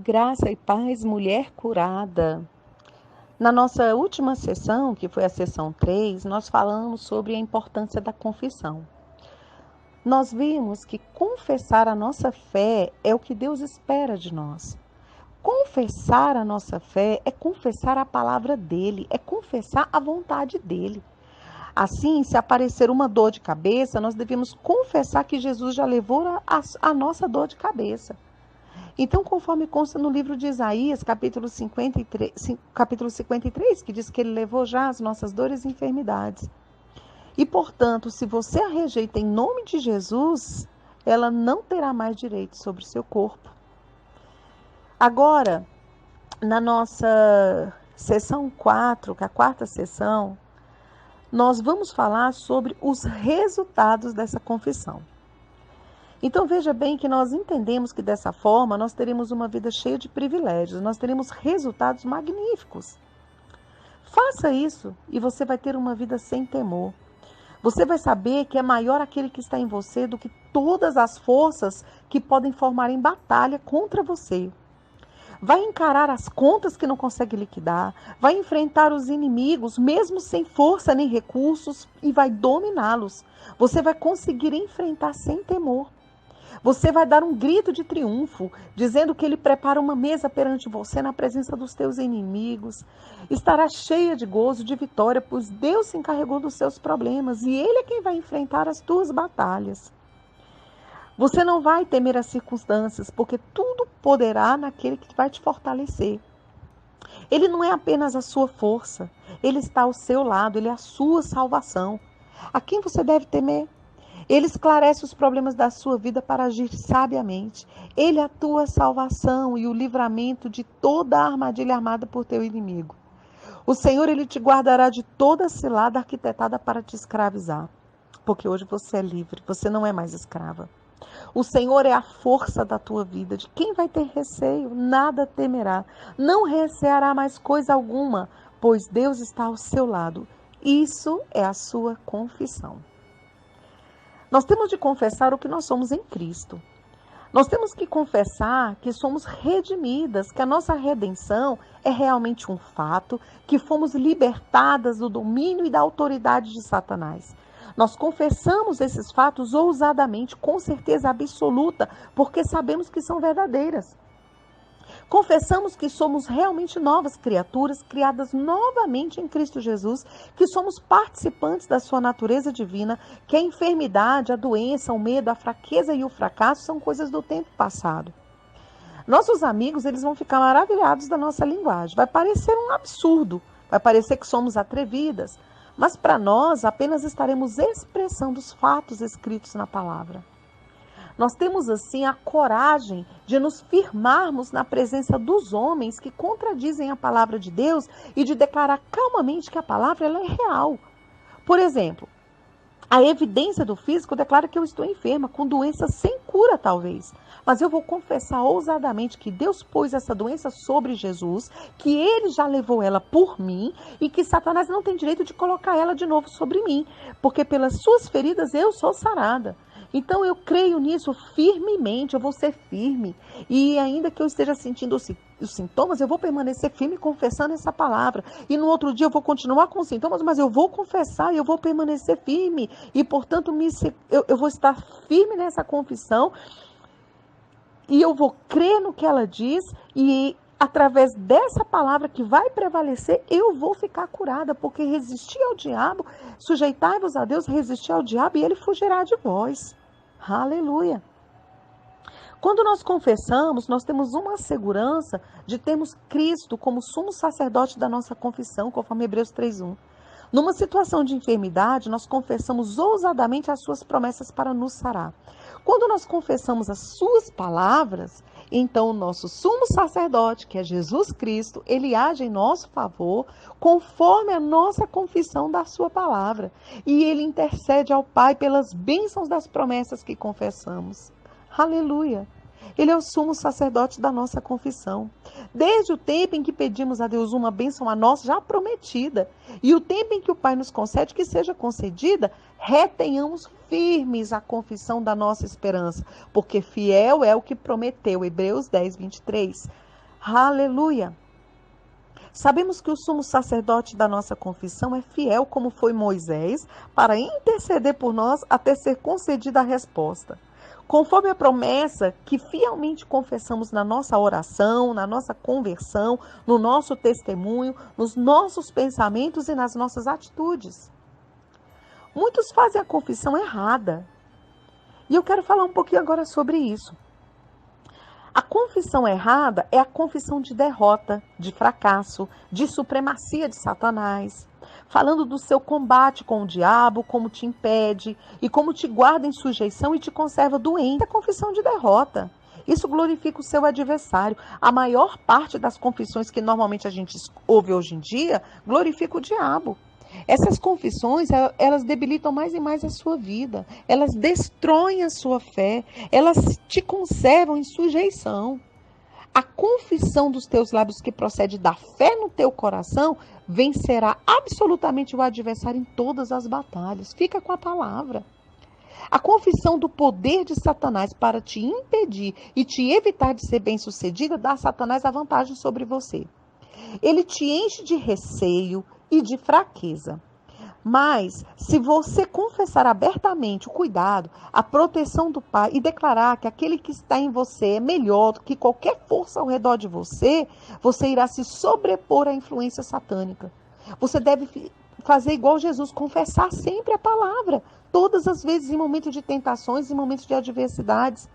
Graça e paz, mulher curada. Na nossa última sessão, que foi a sessão 3, nós falamos sobre a importância da confissão. Nós vimos que confessar a nossa fé é o que Deus espera de nós. Confessar a nossa fé é confessar a palavra dele, é confessar a vontade dele. Assim, se aparecer uma dor de cabeça, nós devemos confessar que Jesus já levou a nossa dor de cabeça. Então, conforme consta no livro de Isaías, capítulo 53, que diz que ele levou já as nossas dores e enfermidades. E, portanto, se você a rejeita em nome de Jesus, ela não terá mais direito sobre o seu corpo. Agora, na nossa sessão 4, que é a quarta sessão, nós vamos falar sobre os resultados dessa confissão. Então veja bem que nós entendemos que dessa forma nós teremos uma vida cheia de privilégios, nós teremos resultados magníficos. Faça isso e você vai ter uma vida sem temor. Você vai saber que é maior aquele que está em você do que todas as forças que podem formar em batalha contra você. Vai encarar as contas que não consegue liquidar, vai enfrentar os inimigos mesmo sem força nem recursos e vai dominá-los. Você vai conseguir enfrentar sem temor. Você vai dar um grito de triunfo, dizendo que ele prepara uma mesa perante você na presença dos teus inimigos. Estará cheia de gozo, de vitória, pois Deus se encarregou dos seus problemas e ele é quem vai enfrentar as tuas batalhas. Você não vai temer as circunstâncias, porque tudo poderá naquele que vai te fortalecer. Ele não é apenas a sua força, ele está ao seu lado, ele é a sua salvação. A quem você deve temer? Ele esclarece os problemas da sua vida para agir sabiamente. Ele é a tua salvação e o livramento de toda a armadilha armada por teu inimigo. O Senhor, ele te guardará de toda cilada arquitetada para te escravizar. Porque hoje você é livre, você não é mais escrava. O Senhor é a força da tua vida. De quem vai ter receio? Nada temerá. Não receará mais coisa alguma, pois Deus está ao seu lado. Isso é a sua confissão. Nós temos de confessar o que nós somos em Cristo. Nós temos que confessar que somos redimidas, que a nossa redenção é realmente um fato, que fomos libertadas do domínio e da autoridade de Satanás. Nós confessamos esses fatos ousadamente, com certeza absoluta, porque sabemos que são verdadeiras. Confessamos que somos realmente novas criaturas, criadas novamente em Cristo Jesus, que somos participantes da sua natureza divina, que a enfermidade, a doença, o medo, a fraqueza e o fracasso são coisas do tempo passado. Nossos amigos, eles vão ficar maravilhados da nossa linguagem. Vai parecer um absurdo, vai parecer que somos atrevidas, mas para nós apenas estaremos expressando os fatos escritos na palavra. Nós temos assim a coragem de nos firmarmos na presença dos homens que contradizem a palavra de Deus e de declarar calmamente que a palavra ela é real. Por exemplo, a evidência do físico declara que eu estou enferma, com doença sem cura talvez. Mas eu vou confessar ousadamente que Deus pôs essa doença sobre Jesus, que ele já levou ela por mim e que Satanás não tem direito de colocar ela de novo sobre mim, porque pelas suas feridas eu sou sarada. Então eu creio nisso firmemente, eu vou ser firme. E ainda que eu esteja sentindo os sintomas, eu vou permanecer firme confessando essa palavra. E no outro dia eu vou continuar com os sintomas, mas eu vou confessar e eu vou permanecer firme. E portanto eu vou estar firme nessa confissão. E eu vou crer no que ela diz e através dessa palavra que vai prevalecer, eu vou ficar curada, porque resistir ao diabo, sujeitai-vos a Deus, resistir ao diabo e ele fugirá de vós. Aleluia! Quando nós confessamos, nós temos uma segurança de termos Cristo como sumo sacerdote da nossa confissão, conforme Hebreus 3:1. Numa situação de enfermidade, nós confessamos ousadamente as suas promessas para nos sarar. Quando nós confessamos as suas palavras, então o nosso sumo sacerdote, que é Jesus Cristo, ele age em nosso favor conforme a nossa confissão da sua palavra. E ele intercede ao Pai pelas bênçãos das promessas que confessamos. Aleluia! Ele é o sumo sacerdote da nossa confissão. Desde o tempo em que pedimos a Deus uma bênção a nós já prometida e o tempo em que o Pai nos concede que seja concedida, retenhamos firmes a confissão da nossa esperança, porque fiel é o que prometeu. Hebreus 10:23. Aleluia! Sabemos que o sumo sacerdote da nossa confissão é fiel, como foi Moisés, para interceder por nós até ser concedida a resposta. Conforme a promessa que fielmente confessamos na nossa oração, na nossa conversão, no nosso testemunho, nos nossos pensamentos e nas nossas atitudes. Muitos fazem a confissão errada. E eu quero falar um pouquinho agora sobre isso. A confissão errada é a confissão de derrota, de fracasso, de supremacia de Satanás, falando do seu combate com o diabo, como te impede e como te guarda em sujeição e te conserva doente. É a confissão de derrota. Isso glorifica o seu adversário. A maior parte das confissões que normalmente a gente ouve hoje em dia glorifica o diabo. Essas confissões, elas debilitam mais e mais a sua vida. Elas destroem a sua fé. Elas te conservam em sujeição. A confissão dos teus lábios que procede da fé no teu coração vencerá absolutamente o adversário em todas as batalhas. Fica com a palavra. A confissão do poder de Satanás para te impedir e te evitar de ser bem-sucedida dá a Satanás a vantagem sobre você. Ele te enche de receio e de fraqueza. Mas, se você confessar abertamente o cuidado, a proteção do Pai e declarar que aquele que está em você é melhor do que qualquer força ao redor de você, você irá se sobrepor à influência satânica. Você deve fazer igual Jesus, confessar sempre a palavra, todas as vezes em momentos de tentações, em momentos de adversidades.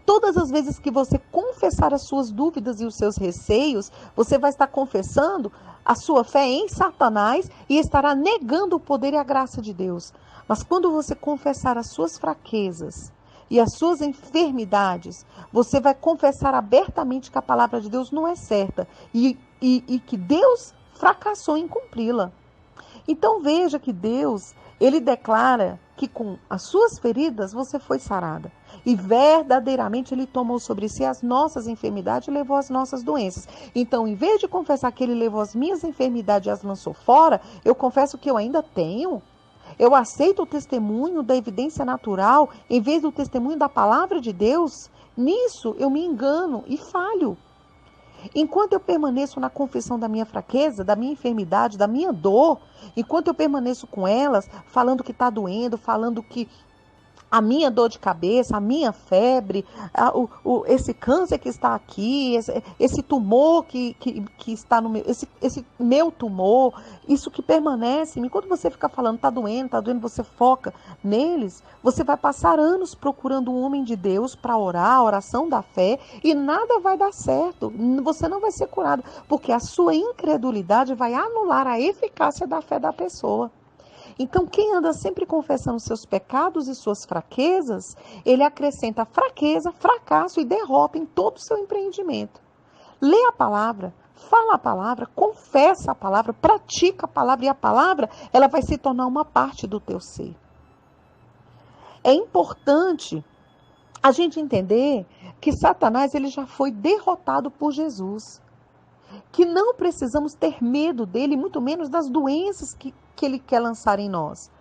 Todas as vezes que você confessar as suas dúvidas e os seus receios, você vai estar confessando a sua fé em Satanás e estará negando o poder e a graça de Deus. Mas quando você confessar as suas fraquezas e as suas enfermidades, você vai confessar abertamente que a palavra de Deus não é certa e que Deus fracassou em cumpri-la. Então veja que Deus, Ele declara que com as suas feridas você foi sarada. E verdadeiramente Ele tomou sobre si as nossas enfermidades e levou as nossas doenças. Então, em vez de confessar que Ele levou as minhas enfermidades e as lançou fora, eu confesso que eu ainda tenho. Eu aceito o testemunho da evidência natural em vez do testemunho da palavra de Deus. Nisso eu me engano e falho. Enquanto eu permaneço na confissão da minha fraqueza, da minha enfermidade, da minha dor, enquanto eu permaneço com elas, falando que está doendo, falando que a minha dor de cabeça, a minha febre, esse câncer que está aqui, esse tumor que está no meu, esse meu tumor, isso que permanece. Enquanto você fica falando, está doendo, você foca neles, você vai passar anos procurando um homem de Deus para orar, a oração da fé, e nada vai dar certo. Você não vai ser curado, porque a sua incredulidade vai anular a eficácia da fé da pessoa. Então, quem anda sempre confessando seus pecados e suas fraquezas, ele acrescenta fraqueza, fracasso e derrota em todo o seu empreendimento. Lê a palavra, fala a palavra, confessa a palavra, pratica a palavra, e a palavra ela vai se tornar uma parte do teu ser. É importante a gente entender que Satanás ele já foi derrotado por Jesus. Que não precisamos ter medo dele, muito menos das doenças que ele quer lançar em nós.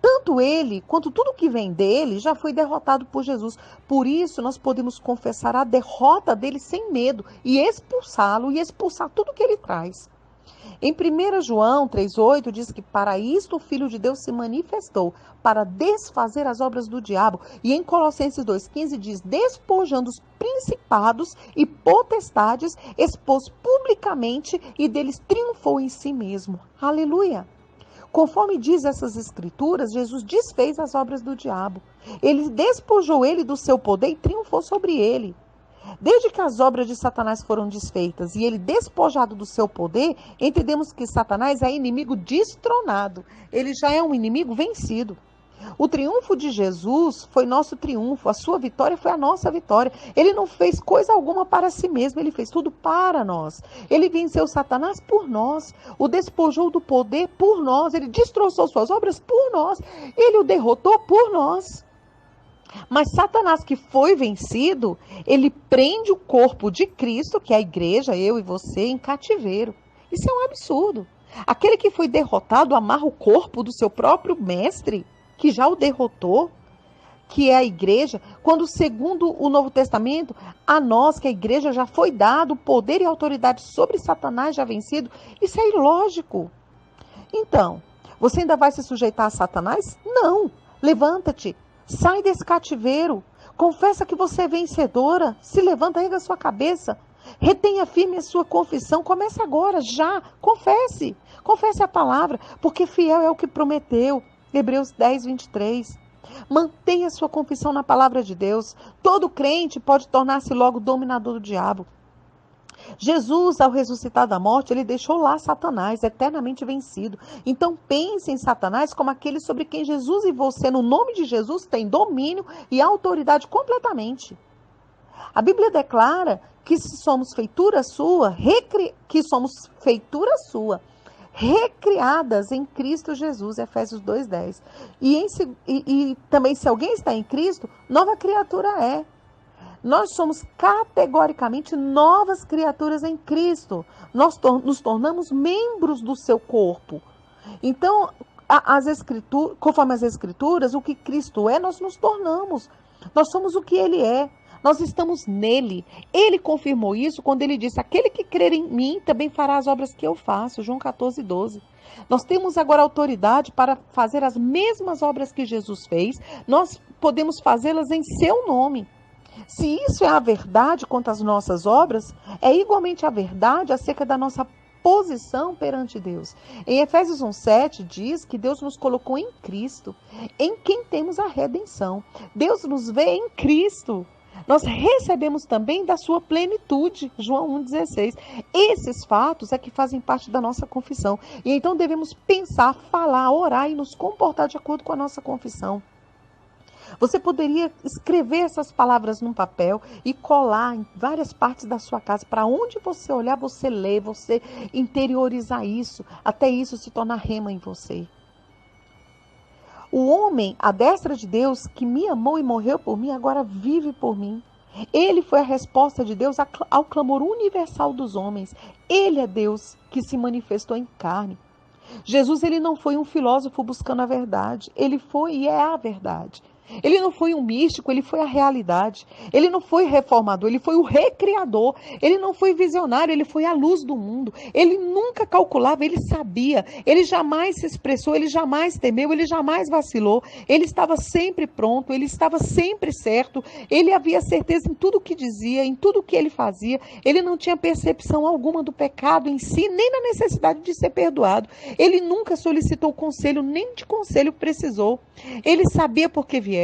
Tanto ele, quanto tudo que vem dele, já foi derrotado por Jesus. Por isso, nós podemos confessar a derrota dele sem medo e expulsá-lo e expulsar tudo que ele traz. Em 1 João 3,8 diz que para isto o Filho de Deus se manifestou, para desfazer as obras do diabo. E em Colossenses 2,15 diz, despojando os principados e potestades, expôs publicamente e deles triunfou em si mesmo. Aleluia! Conforme diz essas escrituras, Jesus desfez as obras do diabo. Ele despojou ele do seu poder e triunfou sobre ele. Desde que as obras de Satanás foram desfeitas e ele despojado do seu poder, entendemos que Satanás é inimigo destronado. Ele já é um inimigo vencido. O triunfo de Jesus foi nosso triunfo, a sua vitória foi a nossa vitória. Ele não fez coisa alguma para si mesmo, ele fez tudo para nós. Ele venceu Satanás por nós, o despojou do poder por nós, ele destroçou suas obras por nós, ele o derrotou por nós. Mas Satanás que foi vencido, ele prende o corpo de Cristo, que é a igreja, eu e você, em cativeiro. Isso é um absurdo. Aquele que foi derrotado amarra o corpo do seu próprio mestre, que já o derrotou. que é a igreja, quando segundo o Novo Testamento, a nós, que a igreja, já foi dado o poder e autoridade sobre Satanás já vencido? Isso é ilógico. Então, você ainda vai se sujeitar a Satanás? Não. Levanta-te, sai desse cativeiro, confessa que você é vencedora, se levanta, erga a sua cabeça, retenha firme a sua confissão, comece agora, já, confesse a palavra, porque fiel é o que prometeu, Hebreus 10, 23. Mantenha sua confissão na palavra de Deus. Todo crente pode tornar-se logo dominador do diabo. Jesus, ao ressuscitar da morte, ele deixou lá Satanás eternamente vencido. Então pense em Satanás como aquele sobre quem Jesus e você, no nome de Jesus, tem domínio e autoridade completamente. A Bíblia declara que somos feitura sua, recriadas em Cristo Jesus, Efésios 2:10. E também, se alguém está em Cristo, nova criatura é. Nós somos categoricamente novas criaturas em Cristo. Nós nos tornamos membros do seu corpo. Então, conforme as Escrituras, o que Cristo é, nós nos tornamos. Nós somos o que Ele é. Nós estamos nele. Ele confirmou isso quando ele disse: aquele que crer em mim também fará as obras que eu faço. João 14:12. Nós temos agora autoridade para fazer as mesmas obras que Jesus fez. Nós podemos fazê-las em seu nome. Se isso é a verdade quanto às nossas obras, é igualmente a verdade acerca da nossa posição perante Deus. Em Efésios 1:7 diz que Deus nos colocou em Cristo, em quem temos a redenção. Deus nos vê em Cristo. Nós recebemos também da sua plenitude, João 1:16. Esses fatos é que fazem parte da nossa confissão. E então devemos pensar, falar, orar e nos comportar de acordo com a nossa confissão. Você poderia escrever essas palavras num papel e colar em várias partes da sua casa. Para onde você olhar, você lê, você interiorizar isso, até isso se tornar rema em você. O homem, à destra de Deus, que me amou e morreu por mim, agora vive por mim. Ele foi a resposta de Deus ao clamor universal dos homens. Ele é Deus que se manifestou em carne. Jesus, ele não foi um filósofo buscando a verdade. Ele foi e é a verdade. Ele não foi um místico, ele foi a realidade. Ele não foi reformador, ele foi o recriador. Ele não foi visionário, ele foi a luz do mundo. Ele nunca calculava, ele sabia. Ele jamais se expressou, ele jamais temeu, ele jamais vacilou. Ele estava sempre pronto, ele estava sempre certo. Ele havia certeza em tudo o que dizia, em tudo o que ele fazia. Ele não tinha percepção alguma do pecado em si, nem na necessidade de ser perdoado. Ele nunca solicitou conselho, nem de conselho precisou. Ele sabia por que viera.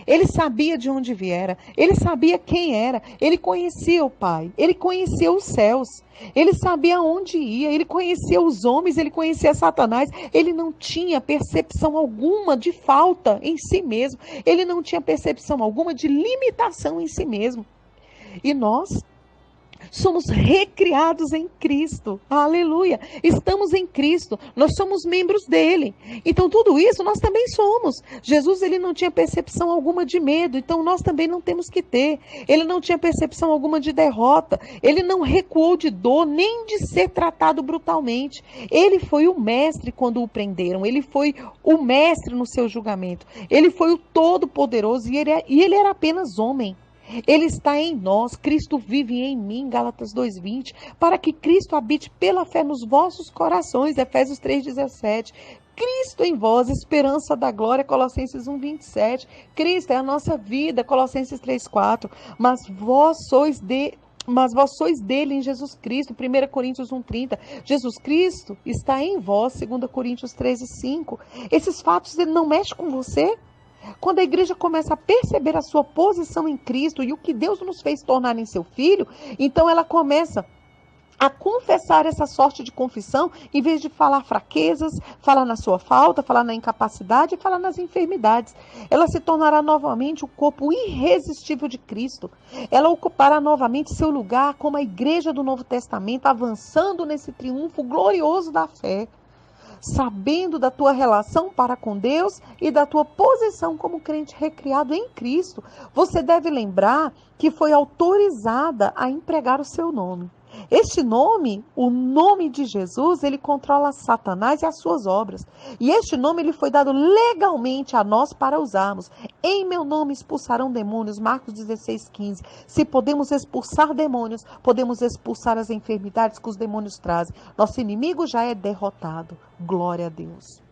Ele sabia de onde viera, ele sabia quem era, ele conhecia o Pai, ele conhecia os céus, ele sabia onde ia, ele conhecia os homens, ele conhecia Satanás, ele não tinha percepção alguma de falta em si mesmo, ele não tinha percepção alguma de limitação em si mesmo. E nós somos recriados em Cristo, aleluia, estamos em Cristo, nós somos membros dele, então tudo isso nós também somos. Jesus, ele não tinha percepção alguma de medo, então nós também não temos que ter. Ele não tinha percepção alguma de derrota, ele não recuou de dor, nem de ser tratado brutalmente. Ele foi o mestre quando o prenderam, ele foi o mestre no seu julgamento, ele foi o todo-poderoso e ele era apenas homem. Ele está em nós, Cristo vive em mim, Gálatas 2:20, para que Cristo habite pela fé nos vossos corações, Efésios 3:17. Cristo em vós, esperança da glória, Colossenses 1:27. Cristo é a nossa vida, Colossenses 3:4. Mas vós sois dele em Jesus Cristo, 1 Coríntios 1:30. Jesus Cristo está em vós, 2 Coríntios 13:5. Esses fatos, ele não mexe com você? Quando a igreja começa a perceber a sua posição em Cristo e o que Deus nos fez tornar em seu Filho, então ela começa a confessar essa sorte de confissão, em vez de falar fraquezas, falar na sua falta, falar na incapacidade, falar nas enfermidades. Ela se tornará novamente o corpo irresistível de Cristo. Ela ocupará novamente seu lugar como a igreja do Novo Testamento, avançando nesse triunfo glorioso da fé. Sabendo da tua relação para com Deus e da tua posição como crente recriado em Cristo, você deve lembrar que foi autorizada a empregar o seu nome. Este nome, o nome de Jesus, ele controla Satanás e as suas obras. E este nome ele foi dado legalmente a nós para usarmos. Em meu nome expulsarão demônios, Marcos 16:15. Se podemos expulsar demônios, podemos expulsar as enfermidades que os demônios trazem. Nosso inimigo já é derrotado. Glória a Deus.